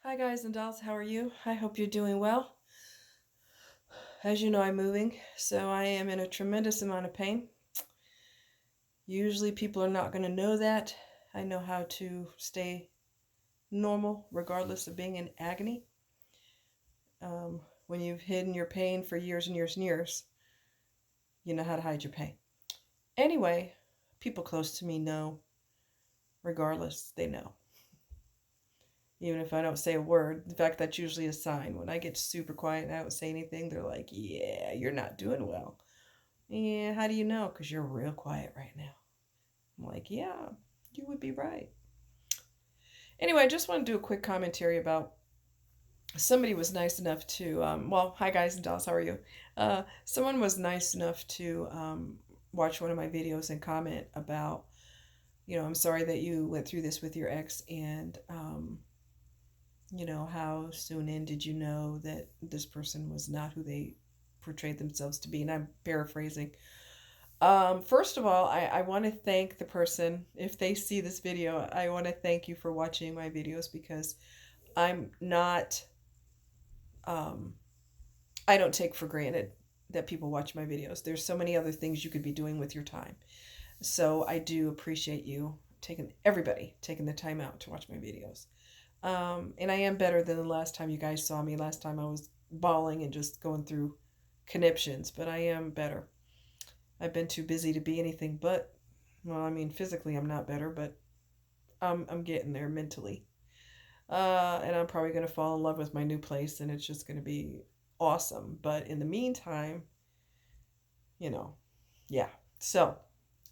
Hi guys and dolls, how are you? I hope you're doing well. As you know, I'm moving, so I am in a tremendous amount of pain. Usually people are not going to know that. I know how to stay normal regardless of being in agony. When you've hidden your pain for years and years and years, you know how to hide your pain. Anyway, people close to me know, regardless, they know. Even if I don't say a word, in fact, that's usually a sign. When I get super quiet and I don't say anything, they're like, yeah, you're not doing well. Yeah, how do you know? Because you're real quiet right now. I'm like, yeah, you would be right. Anyway, I just want to do a quick commentary about somebody was nice enough to, hi guys and dolls, how are you? Someone was nice enough to watch one of my videos and comment about, I'm sorry that you went through this with your ex and, how soon in did you know that this person was not who they portrayed themselves to be? And I'm paraphrasing. First of all, I want to thank the person. If they see this video, I want to thank you for watching my videos because I'm not, um, I don't take for granted that people watch my videos. There's so many other things you could be doing with your time. So I do appreciate you everybody taking the time out to watch my videos. And I am better than the last time you guys saw me. Last time I was bawling and just going through conniptions, but I am better. I've been too busy to be anything but, well, I mean, physically I'm not better, but I'm getting there mentally. And I'm probably going to fall in love with my new place and it's just going to be awesome. But in the meantime, you know, yeah. So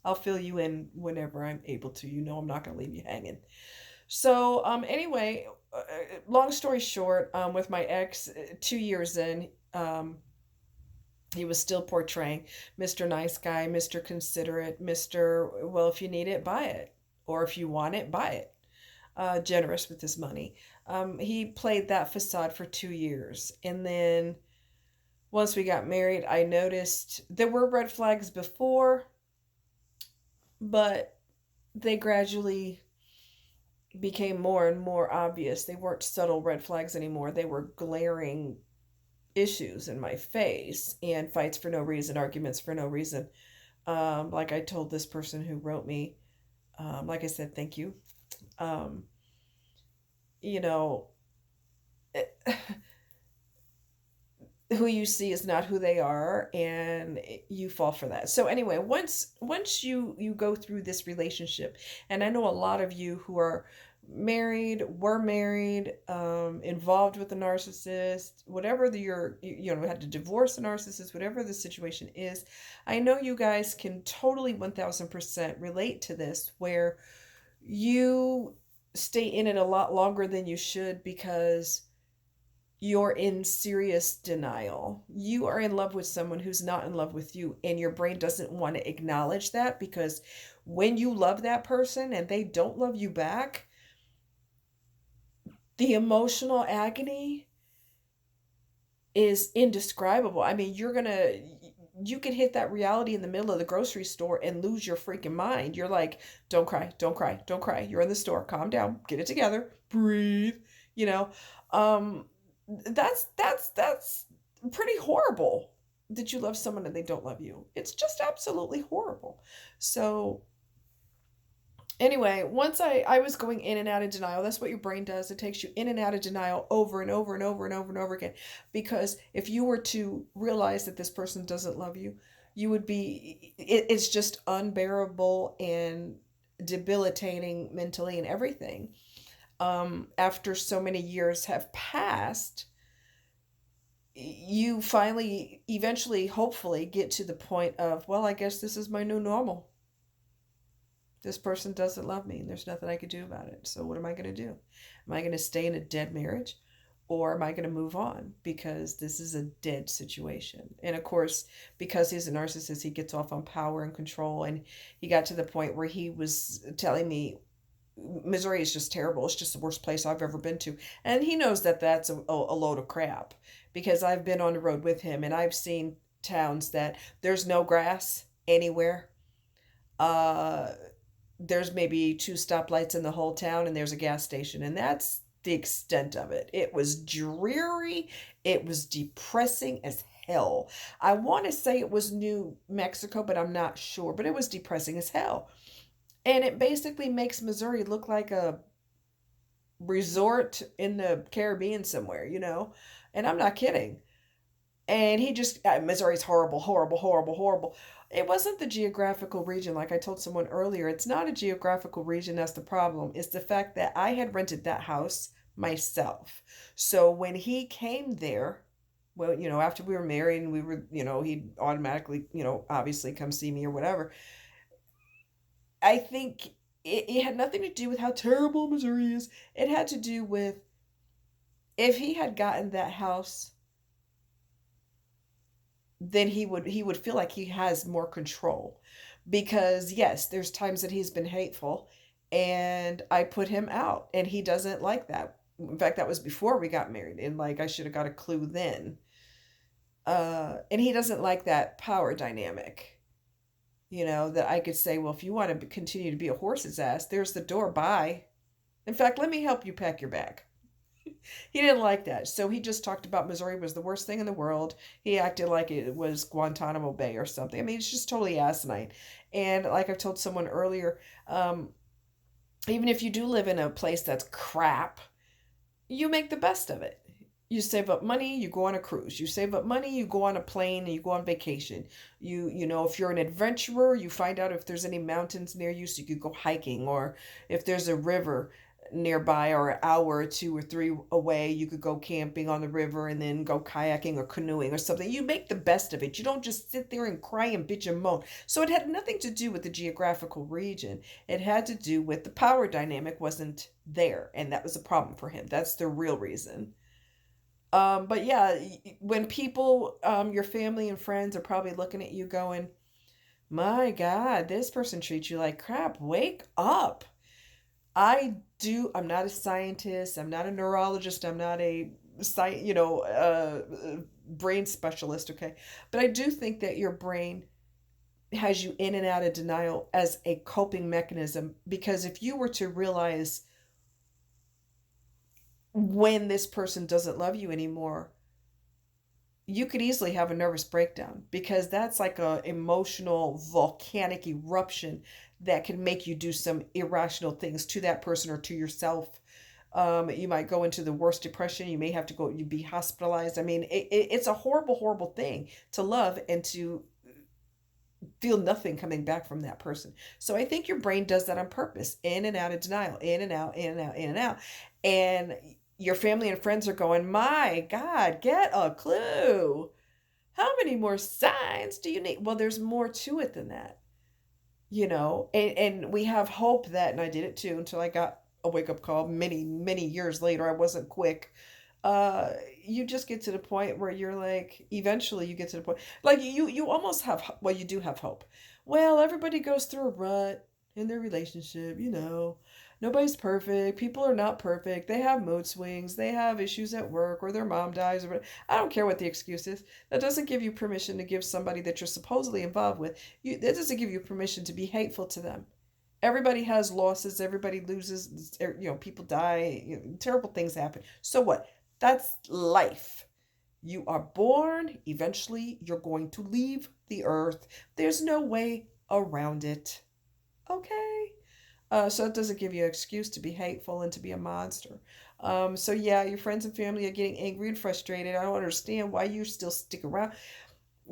I'll fill you in whenever I'm able to. I'm not going to leave you hanging. So, anyway, long story short, with my ex, 2 years in, he was still portraying Mr. Nice Guy, Mr. Considerate, Mr. Well, if you need it, buy it. Or if you want it, buy it. Generous with his money. He played that facade for 2 years. And then once we got married, I noticed there were red flags before, but they gradually became more and more obvious. They weren't subtle red flags anymore. They were glaring issues in my face and fights for no reason, arguments for no reason. Like I told this person who wrote me, like I said, thank you. Um, you know, who you see is not who they are, and you fall for that. So anyway, once you go through this relationship, and I know a lot of you who are were married, involved with a narcissist, whatever had to divorce a narcissist, whatever the situation is, I know you guys can totally 1000% relate to this, where you stay in it a lot longer than you should because you're in serious denial. You are in love with someone who's not in love with you, and your brain doesn't want to acknowledge that because when you love that person and they don't love you back, the emotional agony is indescribable. I mean, you can hit that reality in the middle of the grocery store and lose your freaking mind. You're like, don't cry, don't cry, don't cry. You're in the store. Calm down, get it together, breathe, you know. Um, that's pretty horrible that you love someone and they don't love you. It's just absolutely horrible. So anyway, once I was going in and out of denial. That's what your brain does. It takes you in and out of denial over and over and over and over and over again. Because if you were to realize that this person doesn't love you, it's just unbearable and debilitating mentally and everything. After so many years have passed, you finally, eventually, hopefully, get to the point of, well, I guess this is my new normal. This person doesn't love me and there's nothing I could do about it. So what am I going to do? Am I going to stay in a dead marriage, or am I going to move on because this is a dead situation? And of course, because he's a narcissist, he gets off on power and control. And he got to the point where he was telling me, Missouri is just terrible. It's just the worst place I've ever been to. And he knows that that's a load of crap because I've been on the road with him and I've seen towns that there's no grass anywhere. Uh, there's maybe two stoplights in the whole town and there's a gas station. And that's the extent of it. It was dreary. It was depressing as hell. I want to say it was New Mexico, but I'm not sure. But it was depressing as hell. And it basically makes Missouri look like a resort in the Caribbean somewhere, you know? And I'm not kidding. And he just, Missouri's horrible, horrible, horrible, horrible. It wasn't the geographical region. Like I told someone earlier, it's not a geographical region that's the problem. It's the fact that I had rented that house myself. So when he came there, well, you know, after we were married and we were, you know, he'd automatically, you know, obviously come see me or whatever. I think it had nothing to do with how terrible Missouri is. It had to do with if he had gotten that house, then he would feel like he has more control. Because yes, there's times that he's been hateful and I put him out and he doesn't like that. In fact, that was before we got married and like I should have got a clue then. And he doesn't like that power dynamic. You know, that I could say, well, if you want to continue to be a horse's ass, there's the door, bye. In fact, let me help you pack your bag. He didn't like that. So he just talked about Missouri was the worst thing in the world. He acted like it was Guantanamo Bay or something. I mean, it's just totally asinine. And like I've told someone earlier, even if you do live in a place that's crap, you make the best of it. You save up money, you go on a cruise. You save up money, you go on a plane and you go on vacation. You know, if you're an adventurer, you find out if there's any mountains near you so you could go hiking, or if there's a river nearby or an hour or two or three away, you could go camping on the river and then go kayaking or canoeing or something. You make the best of it. You don't just sit there and cry and bitch and moan. So it had nothing to do with the geographical region. It had to do with the power dynamic wasn't there, and that was a problem for him. That's the real reason. But yeah, when people, your family and friends are probably looking at you going, my God, this person treats you like crap. Wake up. I'm not a scientist. I'm not a neurologist. I'm not a, brain specialist. Okay. But I do think that your brain has you in and out of denial as a coping mechanism. Because if you were to realize when this person doesn't love you anymore, you could easily have a nervous breakdown because that's like a emotional volcanic eruption that can make you do some irrational things to that person or to yourself. You might go into the worst depression. You may have to go, you be hospitalized. I mean, it's a horrible, horrible thing to love and to feel nothing coming back from that person. So I think your brain does that on purpose, in and out of denial, in and out, in and out, in and out. And your family and friends are going, my God, get a clue. How many more signs do you need? Well, there's more to it than that, you know, and we have hope that, and I did it too until I got a wake up call many, many years later. I wasn't quick. uh you just get to the point where you're like, eventually you get to the point like you almost have, well, you do have hope. Well, everybody goes through a rut in their relationship, you know. Nobody's perfect. People are not perfect. They have mood swings. They have issues at work, or their mom dies, or I don't care what the excuse is. That doesn't give you permission to give somebody that you're supposedly involved with, that doesn't give you permission to be hateful to them. Everybody has losses. Everybody loses. You know, people die. You know, terrible things happen. So what? That's life. You are born. Eventually, you're going to leave the earth. There's no way around it. Okay? So it doesn't give you an excuse to be hateful and to be a monster. So yeah, your friends and family are getting angry and frustrated. I don't understand why you still stick around.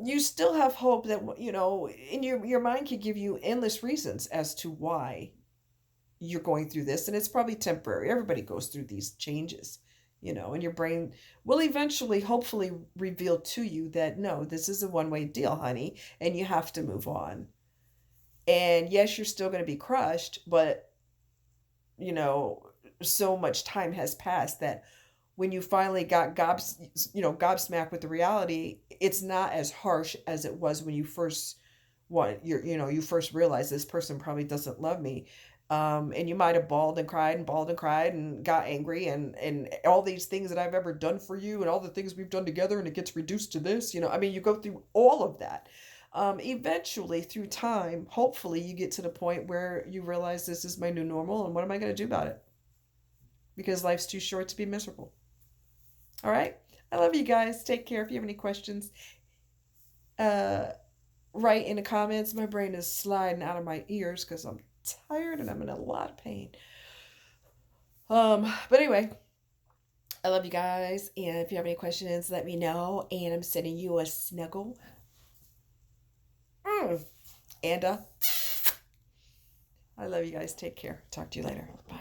You still have hope that, you know, in your mind can give you endless reasons as to why you're going through this, and it's probably temporary. Everybody goes through these changes, you know, and your brain will eventually, hopefully, reveal to you that no, this is a one-way deal, honey, and you have to move on. And yes, you're still going to be crushed, but you know, so much time has passed that when you finally got gobsmacked with the reality, it's not as harsh as it was when you first you first realized this person probably doesn't love me. And you might have bawled and cried and got angry and all these things that I've ever done for you and all the things we've done together, and it gets reduced to this, you know. I mean, you go through all of that. Eventually, through time, hopefully, you get to the point where you realize this is my new normal, and what am I going to do about it? because life's too short to be miserable. All right? I love you guys. Take care. If you have any questions, uh, write in the comments. My brain is sliding out of my ears because I'm tired and I'm in a lot of pain. But anyway, I love you guys. And if you have any questions, let me know. And I'm sending you a snuggle. And I love you guys. Take care. Talk to you later. Bye.